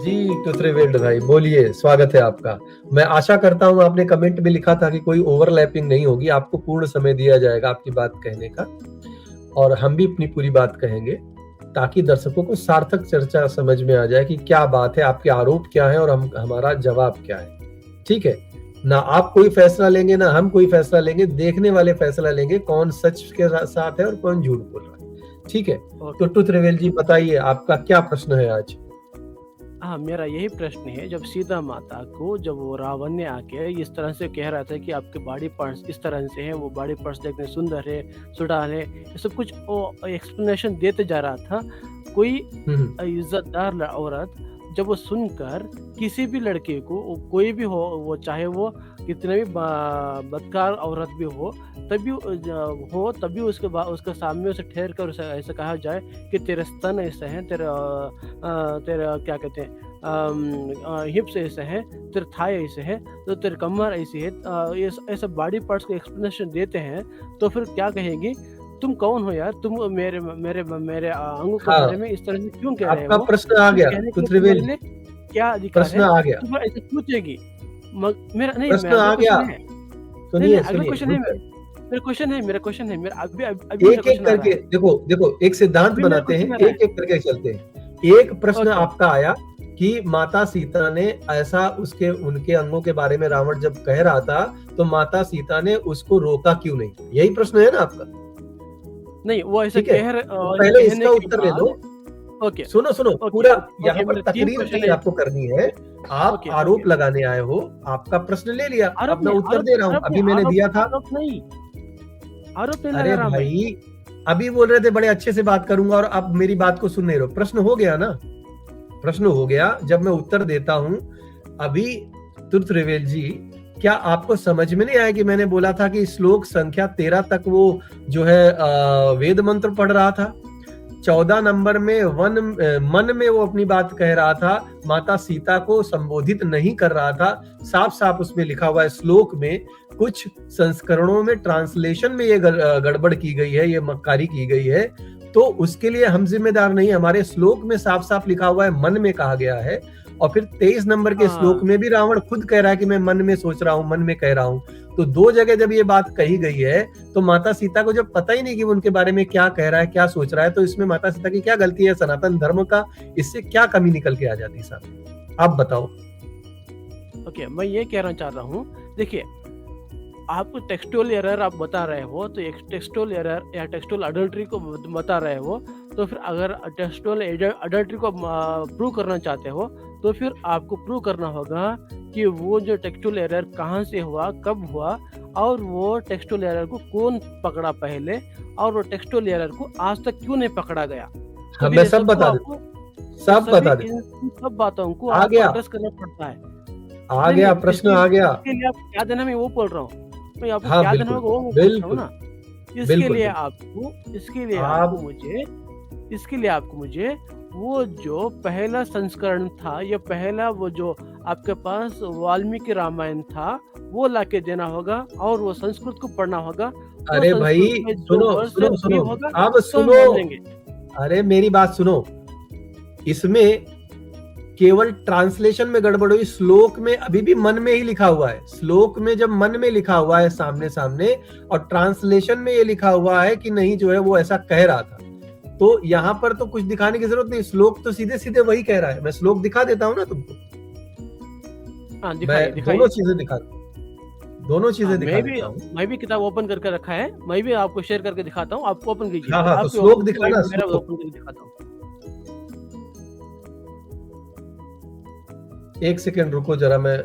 जी तो त्रिवेंद्र भाई बोलिए, स्वागत है आपका। मैं आशा करता हूं आपने कमेंट में लिखा था कि कोई ओवरलैपिंग नहीं होगी, आपको पूर्ण समय दिया जाएगा आपकी बात कहने का, और हम भी अपनी पूरी बात कहेंगे ताकि दर्शकों को सार्थक चर्चा समझ में आ जाए कि क्या बात है, आपके आरोप क्या है और हमारा जवाब क्या है। ठीक है ना, आप कोई फैसला लेंगे ना हम कोई फैसला लेंगे, देखने वाले फैसला लेंगे कौन सच के साथ है और कौन झूठ बोल रहा है। ठीक है, तो त्रिवेल जी बताइए आपका क्या प्रश्न है आज। हाँ, मेरा यही प्रश्न है, जब सीता माता को जब वो रावण ने आके इस तरह से कह रहा था कि आपके बॉडी पार्ट्स इस तरह से हैं, वो बॉडी पार्ट्स देखने सुंदर है, सुडाल है, ये सब कुछ वो एक्सप्लेनेशन देते जा रहा था। कोई इज्जतदार औरत जब वो सुनकर किसी भी लड़के को, कोई भी हो, वो चाहे वो कितने भी बदकार औरत भी हो, तभी उसके सामने उसे ठहर कर उसे ऐसा कहा जाए कि तेरे स्तन ऐसे हैं, तेरा क्या कहते हैं हिप्स ऐसे हैं, तेरे थाई ऐसे है, तो तेरे कमर ऐसी है, ये ऐसे बॉडी पार्ट्स को एक्सप्लेनेशन देते हैं, तो फिर क्या कहेंगे, तुम कौन हो यार, तुम मेरे मेरे मेरे अंगों के बारे में इस तरह से क्यों कह रहे हो? आपका प्रश्न आ गया त्रिवेल जी, क्या अधिकार प्रश्न आ गया, तुम ऐसे पूछेगी। मेरा नहीं, प्रश्न आ गया, सुनिए सुनिए, मेरा क्वेश्चन है, मेरा अभी एक एक करके देखो एक सिद्धांत बनाते हैं, एक एक करके चलते हैं। एक प्रश्न आपका आया कि माता सीता ने ऐसा उनके अंगों के बारे में रावण जब कह रहा था तो माता सीता ने उसको रोका क्यों नहीं, यही प्रश्न है ना आपका? नहीं, वो ऐसे कह रहे, पहले इसका उत्तर ले लो। ओके, सुनो पूरा यहाँ पर तकरीर नहीं आपको करनी है, आप आरोप लगाने आए हो, आपका प्रश्न ले लिया, अपना उत्तर दे रहा हूँ, अभी मैंने दिया था। अरे भाई अभी बोल रहे थे बड़े अच्छे से बात करूंगा और अब मेरी बात को सुन नहीं रहे हो। प्रश्न हो गया ना, प्रश्न हो गया, जब मैं उत्तर देता हूं। अभी त्रिवेल जी, क्या आपको समझ में नहीं आया कि मैंने बोला था कि श्लोक संख्या 13 तक वो जो है वेद मंत्र पढ़ रहा था, 14 नंबर में मन में वो अपनी बात कह रहा था, माता सीता को संबोधित नहीं कर रहा था। साफ साफ उसमें लिखा हुआ है, श्लोक में कुछ संस्करणों में ट्रांसलेशन में ये गड़बड़ की गई है, ये मक्कारी की गई है, तो उसके लिए हम जिम्मेदार नहीं। हमारे श्लोक में साफ साफ लिखा हुआ है, मन में कहा गया है। और फिर 23 नंबर के श्लोक में भी रावण खुद कह रहा है कि मैं मन में सोच रहा हूं, मन में कह रहा हूं। तो दो जगह जब ये बात कही गई है तो माता सीता को जब पता ही नहीं कि वो उनके बारे में क्या कह रहा है, क्या सोच रहा है, तो इसमें माता सीता की क्या गलती है? सनातन धर्म का इससे क्या कमी निकल के आ जाती है साहब, आप बताओ। ओके, मैं ये कहना चाह रहा हूँ, देखिए आपको टेक्सटुअल एरर आप बता रहे हो, तो एक टेक्सटुअल एरर या टेक्सटुअल अडल्ट्री को बता रहे हो, तो फिर अगर टेक्सटुअल अडल्ट्री को प्रूव करना चाहते हो तो फिर आपको प्रूव करना होगा कि वो जो टेक्सटुअल एरर कहाँ से हुआ, कब हुआ, और वो टेक्सटुअल एरर को कौन पकड़ा पहले, और वो टेक्सटुअल एरर को आज तक क्यों नहीं पकड़ा गया। मैं सब बता दूं, सब बता दूं, सब बातों को आ गया, एड्रेस करना पड़ता है। आ गया प्रश्न, आ गया। इसके लिए आप क्या देना, मैं वो बोल रहा हूँ, मैं आपको हाँ, क्या देना होगा वो बोल रहा हूँ ना। इसके लिए आपको मुझे वो जो पहला संस्करण था, या पहला वो जो आपके पास वाल्मीकि रामायण था, वो लाके देना होगा, और वो संस्कृत को पढ़ना होगा। अरे भाई सुनो, अब सुनो, अरे मेरी बात सुनो, इसमें केवल ट्रांसलेशन में गड़बड़ हुई। श्लोक में अभी भी मन में ही लिखा हुआ है, श्लोक में जब मन में लिखा हुआ है सामने सामने, और ट्रांसलेशन में ये लिखा हुआ है कि नहीं जो है वो ऐसा कह रहा था, तो यहाँ पर तो कुछ दिखाने की जरूरत नहीं, श्लोक तो सीधे सीधे वही कह रहा है। मैं श्लोक दिखा देता हूँ ना तुमको, मैं दोनों चीजें दिखा देता हूँ। मैं भी किताब ओपन करके रखा है, मैं भी आपको शेयर करके दिखाता हूँ, आपको ओपन कीजिए। हाँ, तो श्लोक दिखाना, ओपन करके दिखाता हूँ। एक सेकेंड रुको जरा, मैं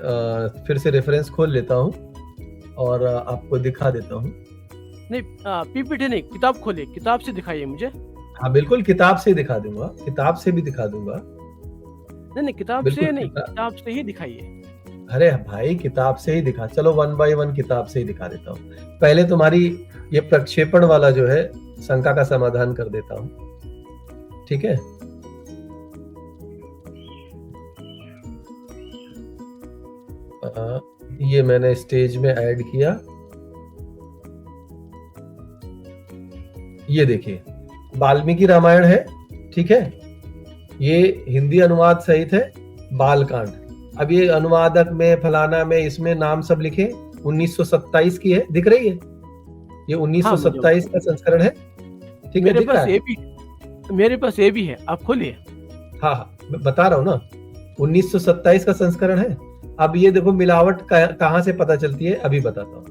फिर से रेफरेंस खोल लेता हूँ और आपको दिखा देता हूँ। नहीं, पीपीटी नहीं, किताब खोलिए, किताब से दिखाइए मुझे। हाँ बिल्कुल, किताब से दिखा दूंगा, किताब से भी दिखा दूंगा। नहीं, किताब से नहीं, किताब से ही दिखाइए। अरे भाई किताब से ही दिखा, चलो 1 by 1 किताब से ही दिखा देता हूँ। पहले तुम्हारी ये प्रक्षेपण वाला जो है शंका का समाधान कर देता हूँ, ठीक है? ये मैंने स्टेज में ऐड किया, ये देखिए वाल्मीकि रामायण है, ठीक है? ये हिंदी अनुवाद सहित है, बालकांड। अब ये अनुवादक में, फलाना में, इसमें नाम सब लिखे, 1927 की है, दिख रही है? ये 1927 का संस्करण है, ठीक है, दिख रहा है? मेरे पास ये भी है, आप खोलिए। हाँ हाँ, मैं बता रहा हूँ ना, 1927 का संस्करण है। अब ये देखो मिलावट कहाँ से पता चलती है, अभी बताता हूँ।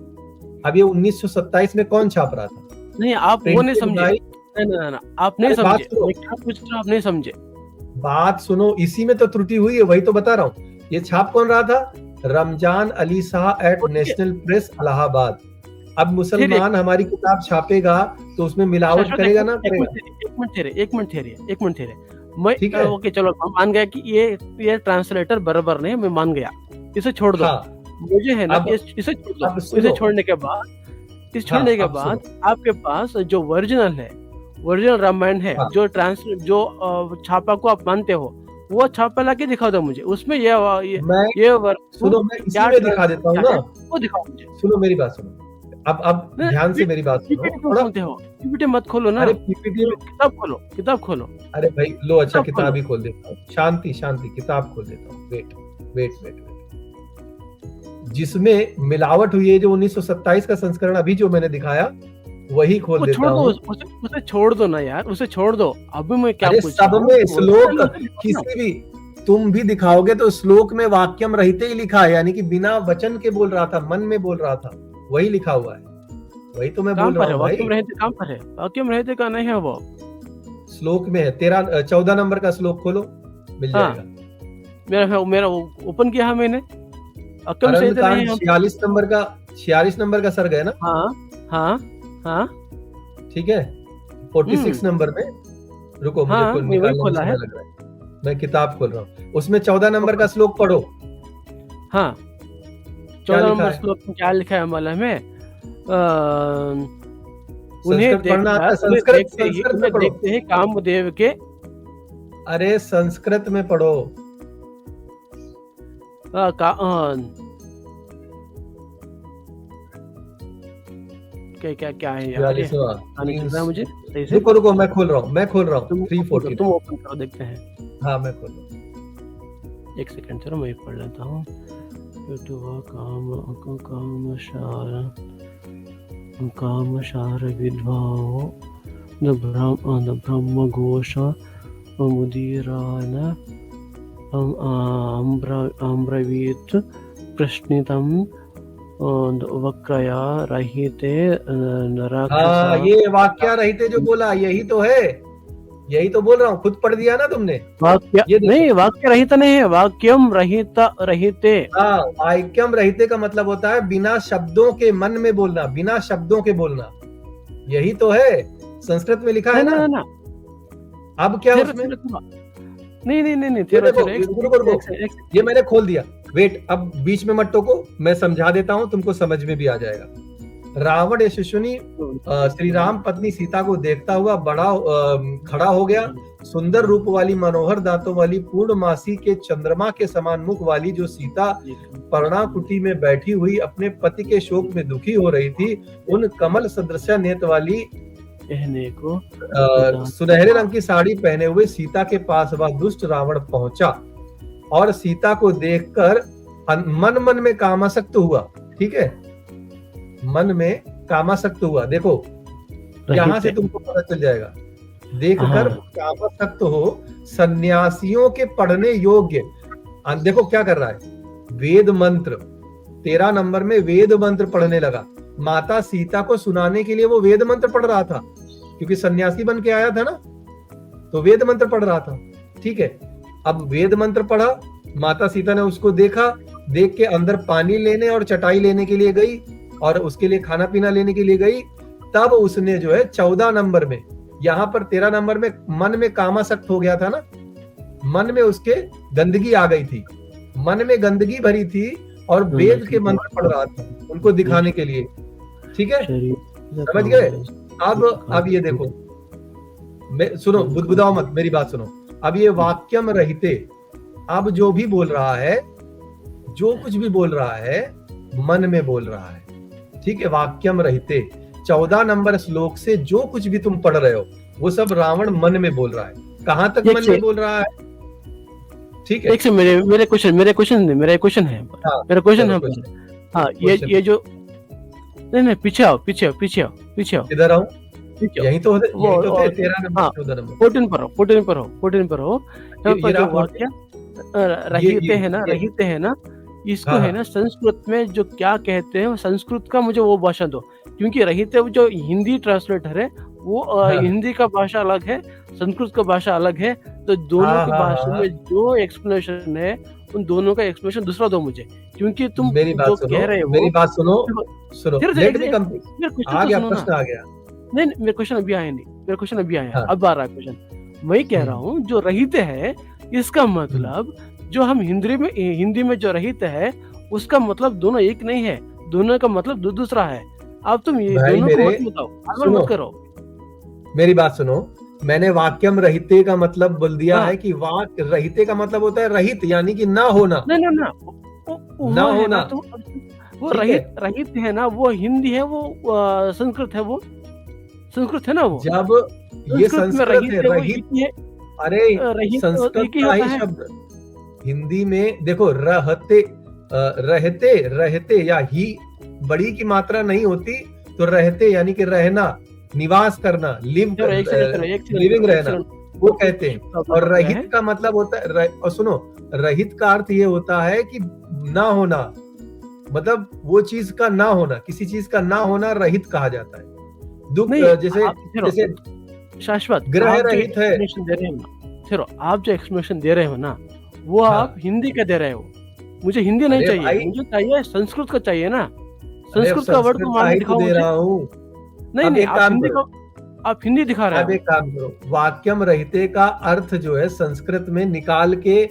अब ये 1927 में कौन छाप रहा था? नहीं, आप वो नहीं समझे, ना आप नहीं समझे, मैं क्या पूछ रहा हूँ, आप नहीं समझे। बात सुनो, इसी में तो त्रुटि हुई है, वही तो बता रहा हूँ। ये छाप कौन रहा था? Ramzan Ali Shah at national press Allahabad. अब मुसलमान हमारी किताब छापेगा तो उसमें मिलावट करेगा ना करेगा? एक मिनट ठहरे। मैं ठीक है, ओके चलो, हम मान गया कि ये ट्रांसलेटर बराबर नहीं, मैं मान गया, इसे छोड़ दो। हाँ, मुझे है ना, इसे छोड़ दो। इसे छोड़ने के बाद आपके पास जो ओरिजिनल रामायण है, जो छापा को आप मानते हो, वो छापा लाके दिखा दो मुझे। उसमें ये सुनो, मैं इसी में दिखा देता हूँ ना, वो दिखाओ मुझे। सुनो मेरी बात सुनो, अब ध्यान से मेरी बात सुनो। पीपीटी मत खोलो ना, अरे पीपीटी, किताब खोलो। अरे भाई लो, अच्छा किताब ही खोल देता हूँ। शांति, किताब खोल देता हूँ। वेट, जिसमें मिलावट हुई है, जो 1927 का संस्करण अभी जो मैंने दिखाया, वही खोल देता हूँ। उसे छोड़ दो ना यार, उसे छोड़ दो। अभी मैं क्या पूछ सब में श्लोक, किसी भी तुम भी दिखाओगे तो श्लोक में वाक्यम रहते ही लिखा है, यानी कि बिना वचन के बोल रहा था, मन में बोल रहा था, वही लिखा हुआ है। वही तो मैं बोल रहा हूँ भाई। वाक्यम रहते का नहीं है, वो श्लोक में है। 14 नंबर का श्लोक खोलो, मिल जाएगा। मेरा ओपन किया है मैंने। 46 नंबर का सर्ग है ना? हाँ, ठीक है। 46 नंबर में, रुको, मुझे निकालना समय लग रहा है, मैं किताब खोल रहा हूँ। उसमें 14 नंबर का श्लोक पढ़ो। हाँ, 14 नंबर श्लोक में क्या लिखा है मालूम है? उन्हें देखते हैं कामदेव के। अरे संस्कृत में पढ़ो। क्या है यार, मुझे रुको, मैं खोल रहा हूँ। 340 तुम ओपन करो, देखते हैं। हाँ, मैं खोल रहा हूँ, एक सेकंड, चलो मैं पढ़ लेता हूँ। कामशार विद्वाओ ब्रह्म घोष मुदीरान अम्ब्रवीत प्रश्नितम वक्रया रहिते हाँ, ये वाक्या रहिते जो बोला, यही तो है, यही तो बोल रहा हूँ। खुद पढ़ दिया ना तुमने। वाक्य रहित नहीं है, वाक्यम रहते। हाँ, वाक्यम रहते का मतलब होता है बिना शब्दों के मन में बोलना, बिना शब्दों के बोलना, यही तो है, संस्कृत में लिखा है ना। अब क्या उसमें? नहीं, ये मैंने खोल दिया। वेट, अब बीच में मत टोको, मैं समझा देता हूँ, तुमको समझ में भी आ जाएगा। रावण यशस्विनी श्री राम पत्नी सीता को देखता हुआ बड़ा खड़ा हो गया। सुंदर रूप वाली, मनोहर दांतों वाली, पूर्णमासी के चंद्रमा के समान मुख वाली जो सीता पर्णा कुटी में बैठी हुई अपने पति के शोक में दुखी हो रही थी, उन कमल सदृश नेत्र वाली सुनहरे रंग की साड़ी पहने हुए सीता के पास वह दुष्ट रावण पहुंचा और सीता को देखकर मन में कामासक्त हुआ। ठीक है, मन में कामासक्त हुआ। देखो, यहां से तुमको पता चल जाएगा, देखकर कामासक्त हो, सन्यासियों के पढ़ने योग्य। देखो क्या कर रहा है, वेद मंत्र, 13 नंबर में वेद मंत्र पढ़ने लगा। माता सीता को सुनाने के लिए वो वेद मंत्र पढ़ रहा था, क्योंकि सन्यासी बन के आया था ना, तो वेद मंत्र पढ़ रहा था। ठीक है, अब वेद मंत्र पढ़ा, माता सीता ने उसको देखा, देख के अंदर पानी लेने और चटाई लेने के लिए गई और उसके लिए खाना पीना लेने के लिए गई। तब उसने जो है 14 नंबर में, यहाँ पर 13 नंबर में मन में कामासक्त हो गया था ना, मन में उसके गंदगी आ गई थी, मन में गंदगी भरी थी और वेद के मंत्र पढ़ रहा था उनको दिखाने के लिए। ठीक है, समझ गए? अब ये देखो, सुनो, बुदबुदाओ मत, मेरी बात सुनो। अब ये वाक्यम रहते, अब जो भी बोल रहा है, जो कुछ भी बोल रहा है, मन में बोल रहा है। ठीक है, वाक्यम रहते 14 नंबर श्लोक से जो कुछ भी तुम पढ़ रहे हो वो सब रावण मन में बोल रहा है। कहां तक मन में बोल रहा है? ठीक है। एक से मेरे क्वेश्चन है मेरा क्वेश्चन चलो है क्वेश्चन हाँ क्वेश्चन ये जो नहीं पीछे आओ इधर आओ, पीछे आओ यही तो थे 13 नंबर हाँ 14 नंबर 14 पर हो यहाँ पर ये जो रहा 14 वाक्य ये रहीते है ना इसको हाँ है हाँ ना संस्कृत में जो क्या कहते हैं संस्कृत का मुझे वो भाषा दो, क्योंकि रहीते जो हिंदी ट्रांसलेटर है वो हाँ हिंदी का भाषा अलग है, संस्कृत का भाषा अलग है, तो दोनों हाँ की हाँ भाषा हाँ में जो एक्सप्लेनेशन है उन दोनों का एक्सप्लेनेशन दूसरा दो मुझे, क्योंकि तुम मेरी जो बात कह रहे हो मेरी बात सुनो सुनो धीरे लेट धीरे मी कंप्लीट मेरा क्वेश्चन आ तो गया सुनो ना। प्रश्न आ गया नहीं मेरा क्वेश्चन अभी आया नहीं, मेरा क्वेश्चन अभी आया हाँ अब आ रहा है क्वेश्चन। मैं कह रहा हूँ जो रहीते है इसका मतलब जो हम हिंदी में जो रहीते है उसका मतलब दोनों एक नहीं है, दोनों का मतलब दूसरा है। अब तुम ये भाई दोनों को मेरे मत बताओ, आगे सुनो मत करो। मेरी बात सुनो, मैंने वाक्यम रहिते का मतलब बोल दिया हाँ है कि वाक्य रहिते का मतलब होता है रहित यानी कि ना होना, नहीं ना ना ना वो है होना, ना तो वो ठीक है। रहित है ना, वो हिंदी है, वो संस्कृत है, वो संस्कृत है ना, वो जब ये संस्कृत में संस्कृत है रहित है, वो रहित, एक ही है, अरे रहित संस्कृत एक ही का होता ही है। शब्द हिंदी में देखो रहते रहते रहते या ही बड़ी की मात्रा नहीं होती तो रहते यानी कि रहना, निवास करना, चलो एक सेकंड लिविंग रहना वो कहते हैं। और है रहित का मतलब होता है और सुनो रहित का अर्थ ये होता है कि ना होना, मतलब वो चीज का ना होना, किसी चीज का ना होना रहित कहा जाता है। दुख नहीं, जैसे जैसे शाश्वत ग्रह आप जो रहित है, एक्सप्लेनेशन दे रहे हो ना, चलो आप जो एक्सप्लेनेशन दे रहे हो ना वो हाँ। आप हिंदी का दे रहे हो, मुझे हिंदी नहीं अरे चाहिए, भाई, मुझे चाहिए संस्कृत का चाहिए ना, अरे संस्कृत का वर्ड संस्कृत को का मान ही तो दिखाओ दे मुझे। रहा हूँ। नहीं अब नहीं एक काम करो, आप हिंदी दिखा रहे अब हो। एक काम करो, वाक्यम रहते का अर्थ जो है संस्कृत में निकाल के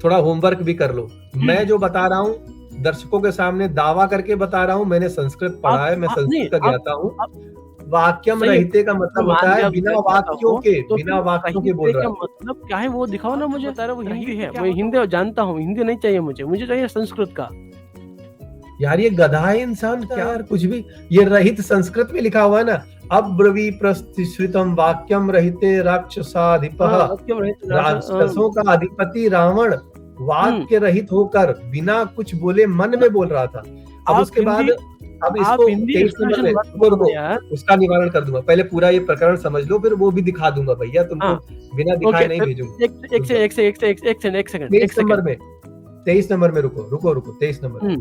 थोड़ा होमवर्क भी कर लो। मैं जो बता रहा हूँ दर्शकों के सामने दावा करके बता रहा हूँ, मैंने संस्कृत पढ़ा है, मैं संस्कृत का ज्ञाता हूँ। वाक्यम सही है, रहते का मतलब होता है बिना वाक्यों के, बिना वाक्यों के बोल रहा है। मतलब क्या है वो दिखाओ ना मुझे। बता रहा वो हिंदी है, मैं हिंदी जानता हूँ, हिंदी नहीं चाहिए मुझे चाहिए संस्कृत का। यार ये गधा है इंसान का यार, कुछ भी ये रहित संस्कृत में लिखा हुआ है ना, अब्रवी प्रस्थितम वाक्यम रहते राक्षसाधिपः, राक्षसों का अधिपति रावण वाक्य रहित होकर बिना कुछ बोले मन में बोल रहा था। अब उसके बाद अब इसको 23 नंबर में उसका निवारण कर दूंगा, पहले पूरा ये प्रकरण समझ लो फिर वो भी दिखा दूंगा भैया, तुमको बिना दिखाए नहीं भेजूंगा। एक सेकंड 23 नंबर में रुको 23 नंबर में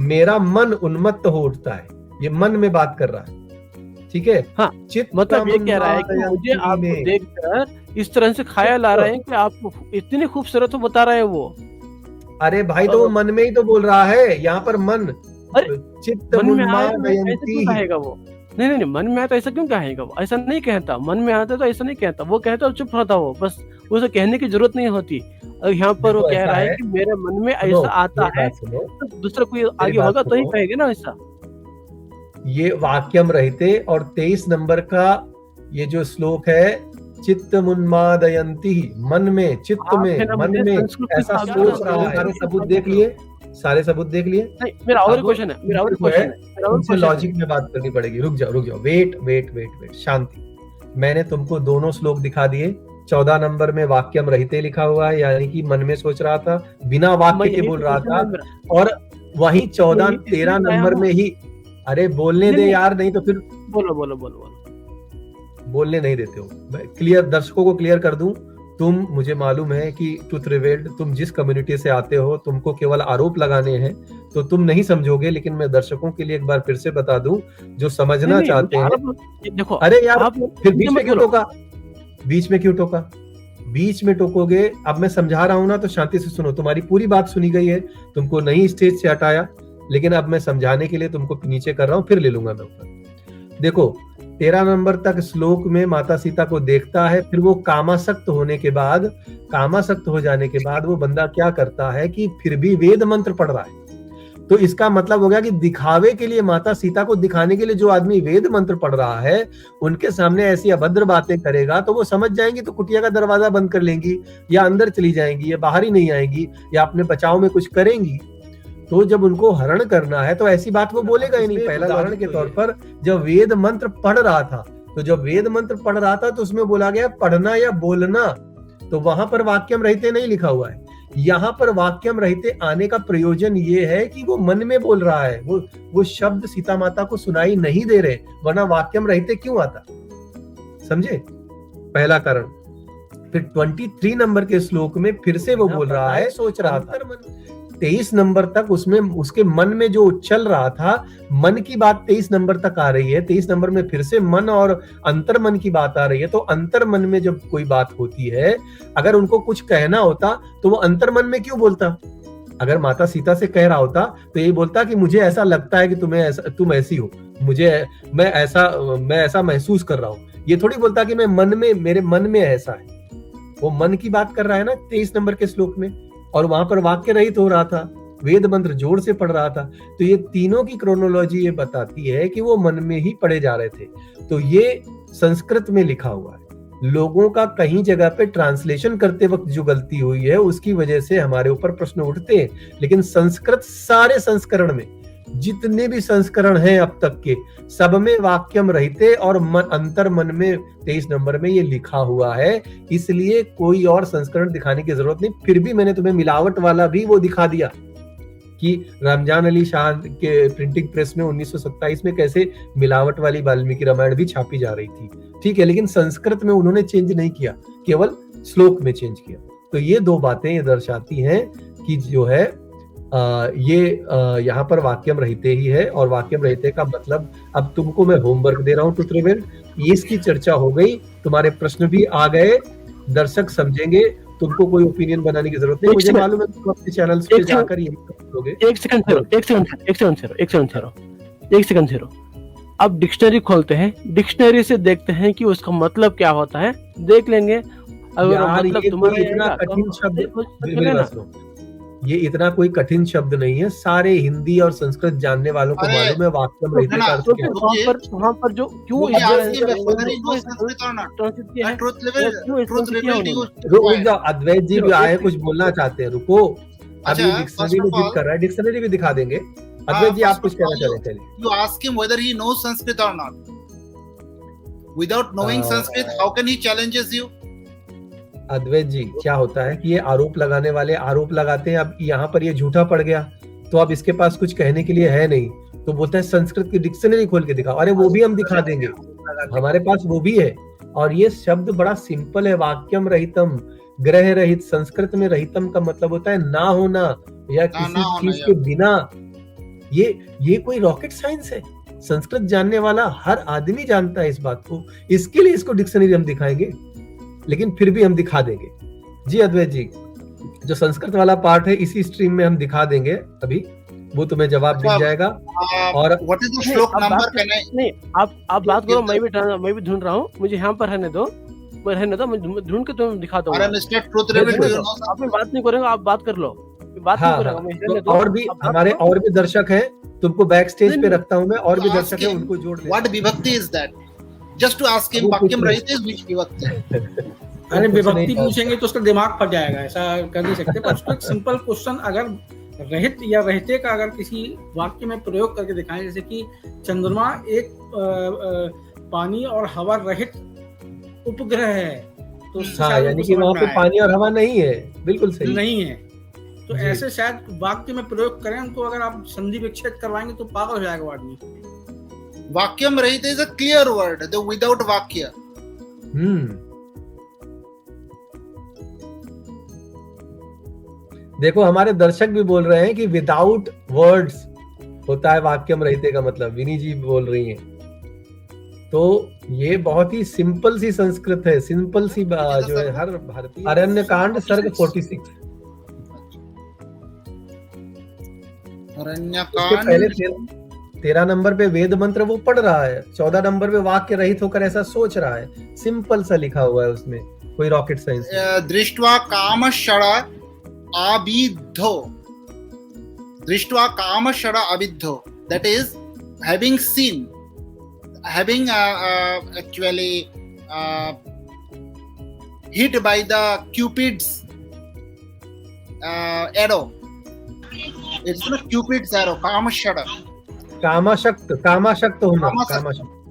मेरा मन उन्मत्त हो उठता है, ये मन में बात कर रहा है, ठीक है। हाँ, मतलब ये कह रहा है कि मुझे आपको देखकर इस तरह से ख्याल आ रहा है कि आप इतनी खूबसूरत हो, बता रहे हैं वो। अरे भाई तो वो मन में ही तो बोल रहा है, यहाँ पर मन चित्त मुन्मादयन्ति कहेगा वो। नहीं मन में आया तो ऐसा क्यों कहेगा वो, ऐसा नहीं कहता, मन में आता तो ऐसा नहीं कहता, वो कहता चुप रहता वो, बस उसे कहने की जरूरत नहीं होती। यहाँ पर वो कह रहा है कि मेरे मन में ऐसा आता है, तो दूसरा कोई आगे होगा तो ही कहेगा ना ऐसा। ये वाक्यम रहते और 23 नंबर का ये जो श्लोक है चित्त मुन्मादयन्ति, मन में चित्त में मन में ऐसा सोच रहा है। सारे सबूत देख लिए नहीं, मेरा और क्वेश्चन है, उनसे लॉजिक में बात करनी पड़ेगी। रुक जाओ, वेट शांति। मैंने तुमको दोनों श्लोक दिखा दिए। 14 नंबर में वाक्यम रहते लिखा हुआ है, यानी कि मन में सोच रहा था, बिना वाक्य के बोल रहा था। और वहीं 13 नंबर में ही, अरे बोलने दे यार, नहीं तो फिर बोलो बोलने नहीं देते हो। क्लियर, दर्शकों को क्लियर कर दूं, तुम, मुझे मालूम है कि ट्रुथ रिवील्ड तुम जिस कम्युनिटी से आते हो, तुमको केवल आरोप लगाने हैं तो तुम नहीं समझोगे, लेकिन मैं दर्शकों के लिए एक बार फिर से बता दूं जो समझना चाहते हैं। देखो, अरे यार फिर बीच में क्यों टोका, बीच में टोकोगे। अब मैं समझा रहा हूं ना, तो शांति से सुनो, तुम्हारी पूरी बात सुनी गई है, तुमको नहीं स्टेज से हटाया, लेकिन अब मैं समझाने के लिए तुमको नीचे कर रहा हूं, फिर ले लूंगा मैं ऊपर। देखो 13 नंबर तक श्लोक में माता सीता को देखता है, फिर वो कामासक्त हो जाने के बाद वो बंदा क्या करता है कि फिर भी वेद मंत्र पढ़ रहा है। तो इसका मतलब हो गया कि दिखावे के लिए, माता सीता को दिखाने के लिए जो आदमी वेद मंत्र पढ़ रहा है, उनके सामने ऐसी अभद्र बातें करेगा तो वो समझ जाएंगी, तो कुटिया का दरवाजा बंद कर लेंगी, या अंदर चली जाएंगी, या बाहर ही नहीं आएंगी, या अपने बचाव में कुछ करेंगी। तो जब उनको हरण करना है तो ऐसी बात वो बोलेगा ही नहीं। पहला उदाहरण के तौर पर जब वेद मंत्र पढ़ रहा था, तो उसमें बोला गया पढ़ना या बोलना, तो वहां पर वाक्यम रहते नहीं लिखा हुआ है। यहाँ पर वाक्यम रहते आने का प्रयोजन ये है कि वो मन में बोल रहा है, वो शब्द सीता माता को सुनाई नहीं दे रहे, वरना वाक्यम रहते क्यों आता, समझे, पहला कारण। फिर 23 नंबर के श्लोक में फिर से वो बोल रहा है, सोच रहा था। 23 नंबर तक उसमें उसके मन में जो चल रहा था, मन की बात 23 नंबर तक आ रही है, 23 नंबर में फिर से मन और अंतर मन की बात आ रही है। तो अंतर मन में जब कोई बात होती है, अगर उनको कुछ कहना होता तो वो अंतर मन में क्यों बोलता। अगर माता सीता से कह रहा होता तो ये बोलता कि मुझे ऐसा लगता है कि तुम ऐसी हो, मैं ऐसा महसूस कर रहा हूँ। ये थोड़ी बोलता कि मेरे मन में ऐसा है। वो मन की बात कर रहा है ना 23 नंबर के श्लोक में, और वहां पर वाक्य रहित हो रहा था, वेद मंत्र जोर से पढ़ रहा था। तो ये तीनों की क्रोनोलॉजी ये बताती है कि वो मन में ही पढ़े जा रहे थे। तो ये संस्कृत में लिखा हुआ है। लोगों का कहीं जगह पे ट्रांसलेशन करते वक्त जो गलती हुई है उसकी वजह से हमारे ऊपर प्रश्न उठते हैं। लेकिन संस्कृत सारे संस्करण में, जितने भी संस्करण हैं अब तक के, सब में वाक्यम रहते और अंतर मन में 23 नंबर में ये लिखा हुआ है। इसलिए कोई और संस्करण दिखाने की जरूरत नहीं। फिर भी मैंने तुम्हें मिलावट वाला भी वो दिखा दिया कि रामजान अली शाह के प्रिंटिंग प्रेस में 1927 में कैसे मिलावट वाली वाल्मीकि रामायण भी छापी जा रही थी, ठीक है। लेकिन संस्कृत में उन्होंने चेंज नहीं किया, केवल श्लोक में चेंज किया। तो ये दो बातें ये दर्शाती हैं कि जो है यहाँ पर वाक्यम रहते ही है। और वाक्यम रहते का मतलब, अब तुमको मैं होमवर्क दे रहा हूँ टुत्रिवेल, इसकी चर्चा हो गई, तुम्हारे प्रश्न भी आ गए, दर्शक समझेंगे, तुमको कोई ओपिनियन बनाने की जरूरत नहीं। मुझे मालूम है तुम अपने चैनल्स पे जाकर ये करोगे। एक सेकंड ठहरो। अब डिक्शनरी खोलते हैं, डिक्शनरी से देखते हैं कि उसका मतलब क्या होता है, देख लेंगे। अगर मतलब तुम्हारा इतना कठिन शब्द, ये इतना कोई कठिन शब्द नहीं है, सारे हिंदी और संस्कृत जानने वालों को मालूम है वाक्यम रहते का अर्थ क्या है। वहां पर जो क्यों अद्वैत जी भी आए, कुछ बोलना चाहते हैं, रुको। अब ये डिक्शनरी में जिद कर रहा है, डिक्शनरी भी दिखा देंगे। अद्वैत जी आप कुछ कहना चाह रहे थे। You ask him whether he knows Sanskrit or not. Without knowing Sanskrit, how can he challenges you? अद्वैत जी, क्या होता है कि ये आरोप लगाने वाले आरोप लगाते हैं। अब यहाँ पर ये झूठा पड़ गया तो अब इसके पास कुछ कहने के लिए है नहीं, तो बोलता है संस्कृत की डिक्शनरी खोल के दिखाओ। अरे वो भी हम दिखा देंगे, हमारे पास वो भी है। और ये शब्द बड़ा सिंपल है, वाक्यम रहितम, ग्रह रहित। संस्कृत में रहितम का मतलब होता है ना होना या किसी चीज के बिना। ये कोई रॉकेट साइंस है? संस्कृत जानने वाला हर आदमी जानता है इस बात को। इसके लिए इसको डिक्शनरी हम दिखाएंगे, लेकिन फिर भी हम दिखा देंगे। जी अद्वैत जी, जो संस्कृत वाला पार्ट है इसी स्ट्रीम में हम दिखा देंगे, अभी वो तुम्हें जवाब मिल जाएगा। और व्हाट इज द श्लोक नंबर? नहीं, आप बात करो, मैं भी ढूंढ रहा हूँ, मुझे यहाँ पर रहने दो, मैं ढूंढ के तुम्हें दिखा दूंगा। आप बात नहीं करेंगे, आप बात कर लो, बात नहीं करेंगे। और भी हमारे और भी दर्शक हैं, तुमको बैक स्टेज पे रखता हूँ मैं, और भी दर्शक हैं, उनको जोड़ दे। व्हाट विभक्ति is that? Just to ask him, वाक्यम रहित इज व्हिच विभक्ति? अरे विभक्ति पूछेंगे तो उसका दिमाग फट जाएगा, ऐसा कर नहीं सकते। पर उसको एक सिंपल क्वेश्चन, अगर रहित या रहते का अगर किसी वाक्य में प्रयोग करके दिखाएं, जैसे कि चंद्रमा एक पानी और हवा रहित उपग्रह है, तो यानी कि वहाँ पे पानी और हवा नहीं है, बिल्कुल सही नहीं है। तो ऐसे शायद वाक्य में प्रयोग करें, तो अगर आप संधि विच्छेद करवाएंगे तो पागल हो जाएगा आदमी। वाक्यम रहित is a clear word, the without वाक्य। देखो हमारे दर्शक भी बोल रहे हैं कि विदाउट वर्ड्स होता है वाक्यम रहते का मतलब, विनी जी बोल रही हैं। तो ये बहुत ही सिंपल सी संस्कृत है, सिंपल सी जो है हर भारतीय। अरण्य कांड सर्ग 46। अरण्य कांड पहले 13 नंबर पे वेद मंत्र वो पढ़ रहा है, 14 नंबर पे वाक्य रहित होकर ऐसा सोच रहा है। सिंपल सा लिखा हुआ है उसमें, कोई रॉकेट साइंस। दृष्ट्वा काम षड़ा अविद्धो, दृष्ट्वा काम षड़ा अविद्धो, that is having seen, having actually hit by the Cupid's arrow. It's not Cupid's arrow, काम षड़ा, कामाशक्त होना।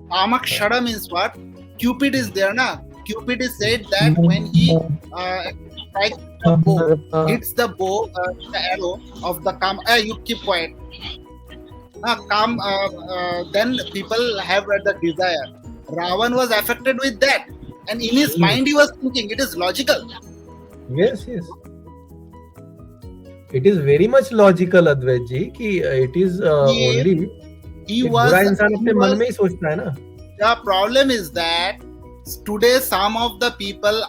कामक shada means what? Cupid is there, na? Cupid is said that when he strikes the bow, hits the bow, the arrow of the Kam. You keep quiet. Then people have the desire. Ravan was affected with that, and in his mind he was thinking it is logical. Yes, yes. It is very much logical, Advait ji, कि it is only. He कि was. बुरा इंसान अपने मन में ही सोचता है ना. The problem is that today some of the people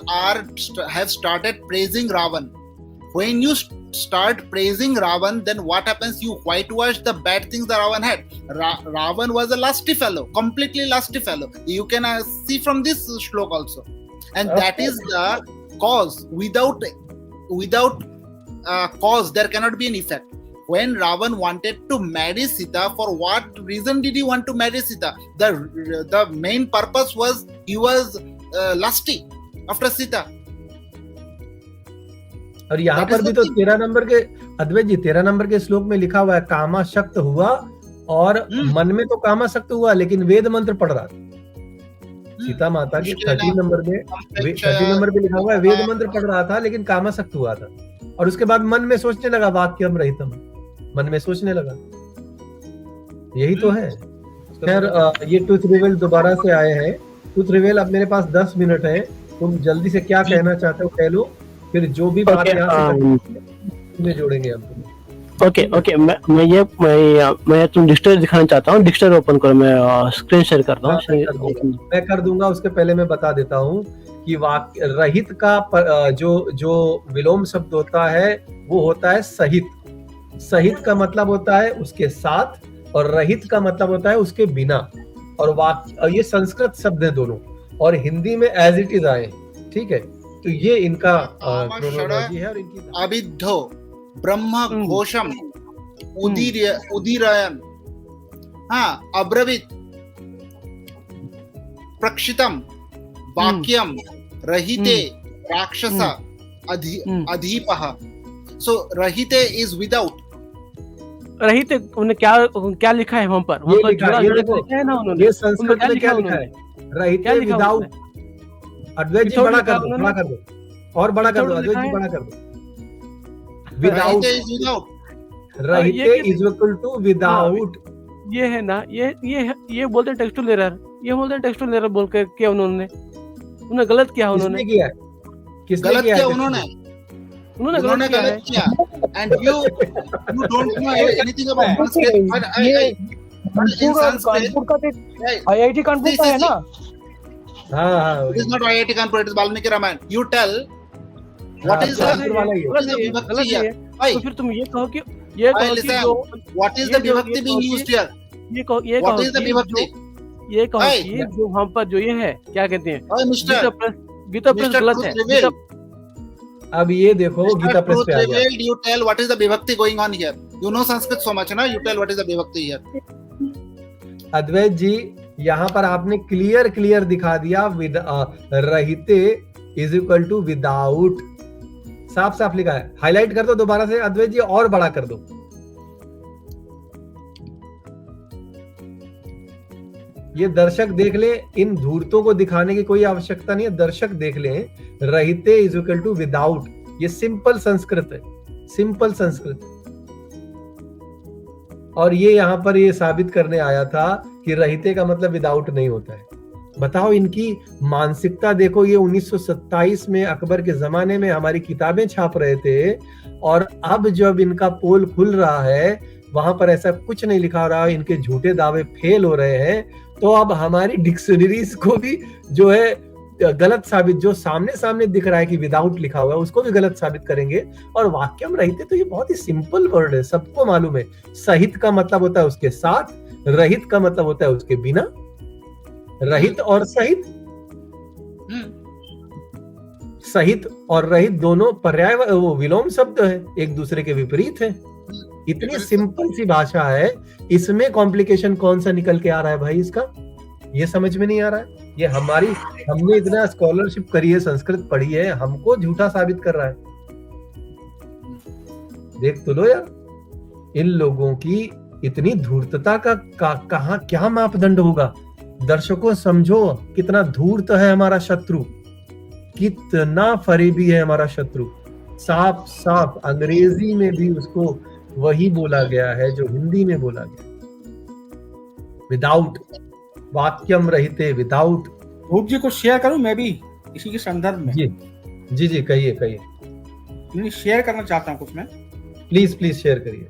have started praising Ravan. When you start praising Ravan, then what happens? You whitewash the bad things that Ravan had. Ravan was a lusty fellow, completely lusty fellow. You can see from this shlok also, and that is the cause. Without cause, there cannot be an effect. When Ravan wanted to marry Sita, for what reason did he want to marry Sita? The main purpose was he was lusty after Sita. और यहाँ पर भी तो 13 number के अद्वैत जी 13 number के श्लोक में लिखा हुआ है कामाशक्त हुआ और मन में तो कामाशक्त हुआ लेकिन वेद मंत्र पढ़ रहा था। सीता माता की 30 नंबर पे लिखा हुआ है वेद मंत्र पढ़ रहा था लेकिन कामाशक्त हुआ था और उसके बाद मन में सोचने लगा वाक्यम रहितम, मन में सोचने लगा। यही तो है। खैर ये ट्रूथ रिवील दोबारा से आए हैं। ट्रूथ रिवील अब मेरे पास 10 मिनट है, तुम जल्दी से क्या कहना चाहते हो कह लो, फिर जो भी बात यहाँ से जोड़ेंगे हम। ओके मैं तुम डिक्शनरी दिखाना चाहता हूँ। डिक्शनरी ओपन करो, मैं स्क्रीन शेयर करता हूँ। मैं कर दूंगा, उसके पहले मैं बता देता हूँ कि वाक्य रहित का जो विलोम शब्द होता है वो होता है सहित। सहित का मतलब होता है उसके साथ और रहित का मतलब होता है उसके बिना। और वाक्य ये संस्कृत शब्द है दोनों और हिंदी में एज इट इज आए, ठीक है। तो ये इनका क्रोनोलॉजी है और इनकी अभिद्धो ब्रह्म घोषम उदीरयन अब्रवीत प्रक्षितम वाक्यम रहिते राक्षस अधीपः। सो रहिते इज विदाउट। रहिते उन्हें क्या लिखा है वहां पर? ये लिखा है ना उन्होंने, ये संस्कृत में क्या लिखा है? रहिते विदाउट। अद्वैत जी बड़ा कर दो और बड़ा कर दो, अद्वैत जी बड़ा कर दो। विदाउट, रहिते इज इक्वल टू विदाउट। ये है ना, ये बोलते हैं टेक्सचुअल एरर, ये बोलते हैं टेक्सचुअल एरर बोल के किया उन्होंने गलत किया। उन्होंने किया, किसने गलत किया? उन्होंने गलत किया। And you don't know anything about Sanskrit. IIT Kanpur का है ना? हाँ, it is not IIT Kanpur, it is Valmiki Ramayana. You tell what is the vibhakti here? तो फिर तुम ये कहो कि what is the vibhakti being used here? What is the vibhakti? ये कहो कि जो वहाँ पर जो ये है क्या कहते हैं गीता प्रेस गलत है। अब ये देखो गीता प्रेस पे आ गया। You tell what is the vibhakti going on here? You know Sanskrit so much, na? You tell what is the vibhakti here? अद्वैत जी यहाँ पर आपने क्लियर दिखा दिया रहिते इज इक्वल टू विदाउट, साफ लिखा है। हाईलाइट कर दो दोबारा से अद्वैत जी और बड़ा कर दो। ये दर्शक देख ले, इन धूर्तों को दिखाने की कोई आवश्यकता नहीं है। दर्शक देख ले रहिते इज इक्वल टू विदाउट। ये सिंपल संस्कृत है, सिंपल संस्कृत। और ये यहाँ पर ये साबित करने आया था कि रहिते का मतलब विदाउट नहीं होता है। बताओ इनकी मानसिकता देखो। ये 1927 में अकबर के जमाने में हमारी किताबें छाप रहे थे और अब जब इनका पोल खुल रहा है वहां पर ऐसा कुछ नहीं लिखा रहा है, इनके झूठे दावे फेल हो रहे हैं। तो अब हमारी डिक्शनरीज को भी जो है गलत साबित, जो सामने दिख रहा है कि विदाउट लिखा हुआ है उसको भी गलत साबित करेंगे। और वाक्यम रहिते तो ये बहुत ही सिंपल वर्ड है, सबको मालूम है। सहित का मतलब होता है उसके साथ, रहित का मतलब होता है उसके बिना। रहित और सहित, सहित और रहित दोनों पर्याय वो विलोम शब्द है, एक दूसरे के विपरीत है। इतनी सिंपल सी भाषा है, इसमें कॉम्प्लिकेशन कौन सा निकल के आ रहा है भाई इसका? ये समझ में नहीं आ रहा है। ये हमने इतना स्कॉलरशिप करी है, संस्कृत पढ़ी है, हमको झूठा साबित कर रहा है। देख तो लो यार, इन लोगों की इतनी धूर्तता का कहाँ क्या मापदंड होगा। दर्शकों समझो कितना धूर्त है हमारा शत्रु। कितना फरेबी है हमारा शत्रु। साफ साफ अंग्रेजी में भी उसको वही बोला गया है जो हिंदी में बोला गया, विदाउट, वाक्यम रहते, विदाउट। रूप जी को शेयर करूं मैं भी इसी के संदर्भ में? जी जी जी, कहिए कहिए, नहीं, शेयर करना चाहता हूं कुछ मैं। प्लीज प्लीज शेयर करिए।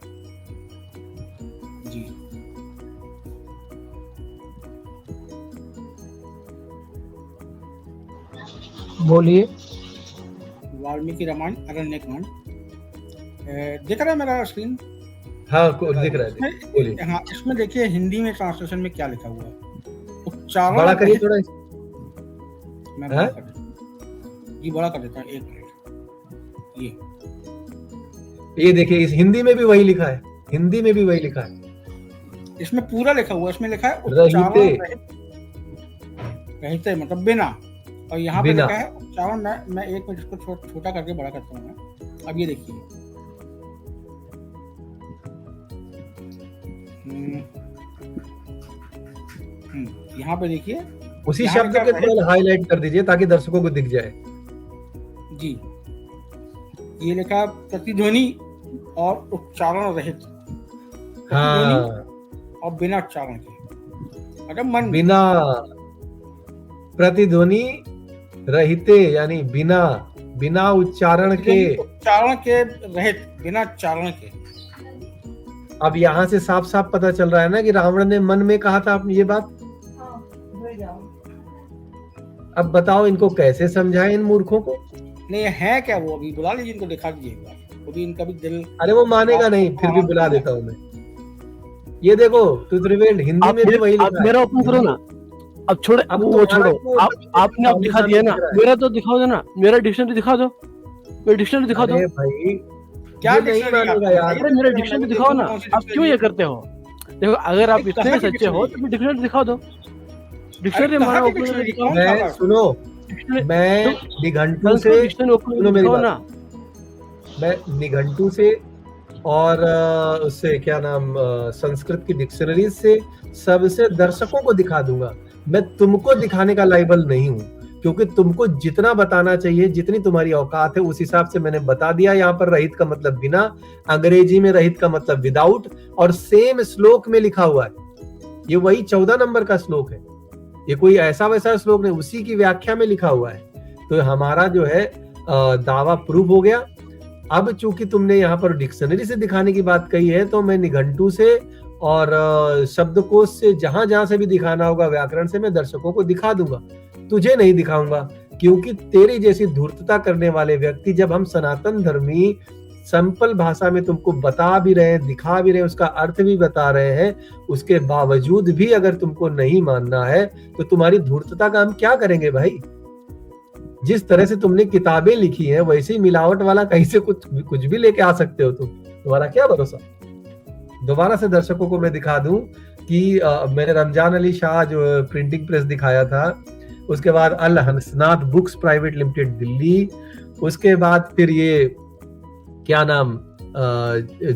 जी, बोलिए। वाल्मीकि रामायण अरण्य कांड दिख रहा है मेरा स्क्रीन? हाँ दिख रहा है, बोलिए। हाँ, इसमें देखिए हिंदी में ट्रांसलेशन में क्या लिखा हुआ है। उच्चारण बड़ा करिए थोड़ा। मैं बड़ा कर देता हूं जी, बड़ा कर देता हूँ, एक मिनट। ये देखिए, इस हिंदी में भी वही लिखा है, हिंदी में भी वही लिखा है, इसमें पूरा लिखा हुआ है। इसमें लिखा है रहते, रहते मतलब बिना, और यहाँ पे बिना। लिखा है उच्चारण। मैं एक मिनट इसको छोटा करके बड़ा करता हूँ मैं। अब ये देखिए, यहाँ पे देखिए, उसी यहाँ शब्द लिखा के थोड़ा हाईलाइट कर दीजिए ताकि दर्शकों को दिख जाए। जी, ये लिखा प्रतिध्वनि और उच्चारण रहित, हाँ, और बिना उच्चारण के। अगर मन बिना प्रतिध्वनि रहते, यानी बिना, बिना उच्चारण के, उच्चारण के रहित, बिना उच्चारण के। अब यहाँ से साफ साफ पता चल रहा है ना कि रावण ने मन में कहा था ये बात। अब बताओ इनको कैसे समझाएं, इन मूर्खों को। नहीं, है क्या वो? अभी बुला लीजिए इनको, दिखा दीजिए एक बार, वो भी इनका भी दिल। अरे वो मानेगा नहीं, फिर भी बुला देता हूँ मैं। ये देखो, तुतरिवेल हिंदी में भी वही लिखा है। मेरा ओपन करो ना, अब छोड़ो, अब वो छोड़ो, आपने अब दिखा दिया ना, मेरा तो दिखाओ देना, मेरा डिक्शनरी दिखा दो, मेरा डिक्शनरी दिखा दो। अरे भाई क्या नहीं मानेगा यार, अरे मेरा डिक्शनरी दिखाओ ना, आप क्यों ये करते हो? देखो, अगर आप इतने सच्चे हो तो डिक्शनरी दिखा दो। डिक्शनरी हमारा ओपन करके दिखाओ। मैं सुनो, मैं निघंटू से, सुनो मेरी बात, मैं निघंटू से और उससे क्या नाम, संस्कृत की डिक्शनरी से, सबसे दर्शकों को दिखा दूंगा। मैं तुमको दिखाने का लायबल नहीं हूँ, क्योंकि तुमको जितना बताना चाहिए, जितनी तुम्हारी औकात है, उस हिसाब से मैंने बता दिया। यहाँ पर रहित का मतलब बिना, अंग्रेजी में रहित का मतलब विदाउट, और सेम श्लोक में लिखा हुआ है। ये वही 14 नंबर का श्लोक है, ये कोई ऐसा वैसा श्लोक नहीं, उसी की व्याख्या में लिखा हुआ है। तो हमारा जो है दावा प्रूव हो गया। अब चूंकि तुमने यहाँ पर डिक्शनरी से दिखाने की बात कही है, तो मैं निघंटू से और शब्दकोश से, जहां जहां से भी दिखाना होगा, व्याकरण से, मैं दर्शकों को दिखा दूंगा। तुझे नहीं दिखाऊंगा, क्योंकि तेरी जैसी धूर्तता करने वाले व्यक्ति, जब हम सनातन धर्मी सिंपल भाषा में तुमको बता भी रहे हैं, दिखा भी रहे हैं, उसका अर्थ भी बता रहे हैं, उसके बावजूद भी अगर तुमको नहीं मानना है, तो तुम्हारी धूर्तता का हम क्या करेंगे भाई? जिस तरह से तुमने किताबें लिखी हैं, वैसे ही मिलावट वाला कहीं से कुछ भी लेके आ सकते हो तुम, तुम्हारा क्या भरोसा? दोबारा से दर्शकों को मैं दिखा दूं कि मैंने रमजान अली शाह जो प्रिंटिंग प्रेस दिखाया था, उसके बाद अल हसनात बुक्स प्राइवेट लिमिटेड दिल्ली, उसके बाद फिर ये क्या नाम,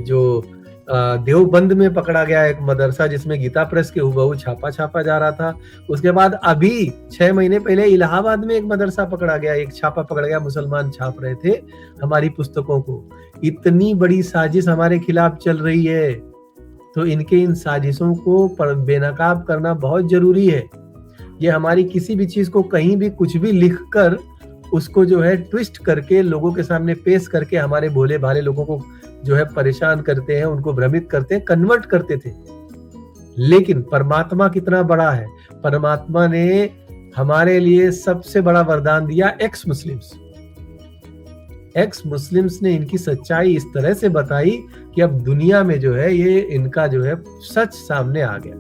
जो देवबंद में पकड़ा गया एक मदरसा जिसमें गीता प्रेस के हुबहू छापा जा रहा था। उसके बाद अभी 6 महीने पहले इलाहाबाद में एक मदरसा पकड़ा गया, एक छापा पकड़ा गया, मुसलमान छाप रहे थे हमारी पुस्तकों को। इतनी बड़ी साजिश हमारे खिलाफ चल रही है, तो इनके इन साजिशों को बेनकाब करना बहुत जरूरी है। ये हमारी किसी भी चीज को कहीं भी कुछ भी लिख कर, उसको जो है ट्विस्ट करके लोगों के सामने पेश करके हमारे भोले भाले लोगों को जो है परेशान करते हैं, उनको भ्रमित करते हैं, कन्वर्ट करते थे। लेकिन परमात्मा कितना बड़ा है, परमात्मा ने हमारे लिए सबसे बड़ा वरदान दिया, एक्स मुस्लिम्स ने इनकी सच्चाई इस तरह से बताई कि अब दुनिया में जो है ये इनका जो है सच सामने आ गया।